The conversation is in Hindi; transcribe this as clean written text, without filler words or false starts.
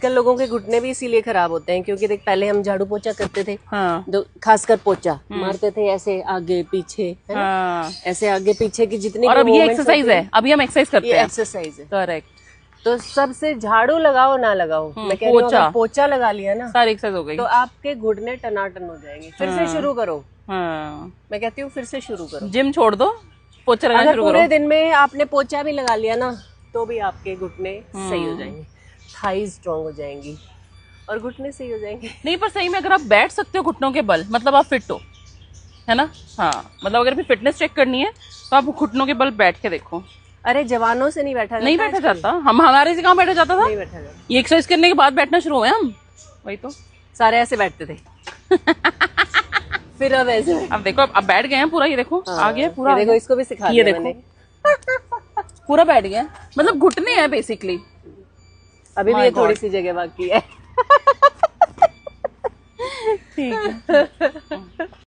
कल लोगों के घुटने भी इसीलिए खराब होते हैं क्योंकि देख पहले हम झाड़ू पोछा करते थे। हाँ। तो खासकर पोछा मारते थे ऐसे आगे पीछे, है ना? हाँ। ऐसे आगे पीछे की जितनी और भी अब ये movements एक्सरसाइज होती है, अभी हम एक्सरसाइज करते ये हैं। एक्सरसाइज है। करेक्ट। तो सबसे झाड़ू लगाओ ना लगाओ, मैं कह रही हूँ अगर पोछा लगा लिया ना सारी एक्सरसाइज हो गई। तो आपके घुटने टनाटन हो जाएंगे। फिर से शुरू करो। हाँ। मैं कहती हूँ फिर से शुरू करो। जिम छोड़ दो, पोछा लगाना अगर शुरू करो। पूरे दिन में आपने पोछा भी लगा लिया ना तो भी आपके घुटने सही हो जाएंगे, थाई स्ट्रांग हो जाएंगी और घुटने सही हो जाएंगे। नहीं पर सही में अगर आप बैठ सकते हो घुटनों के बल, मतलब आप फिट हो, है ना? हाँ, मतलब अगर भी फिटनेस चेक करनी है तो आप घुटनों के बल बैठ के देखो। अरे जवानों से नहीं बैठा नहीं बैठा जाता, हमारे से कहाँ बैठा जाता था? नहीं बैठा जाता। ये एक्सरसाइज करने के बाद बैठना शुरू हुए हम, वही तो। सारे ऐसे बैठते थे। फिर अब ऐसे अब देखो, अब बैठ गए हैं पूरा, ये देखो आ गया पूरा। देखो इसको भी सिखा ये दिया देखो मैंने। पूरा बैठ गया, मतलब घुटने हैं बेसिकली। अभी भी ये थोड़ी सी जगह बाकी है। ठीक है।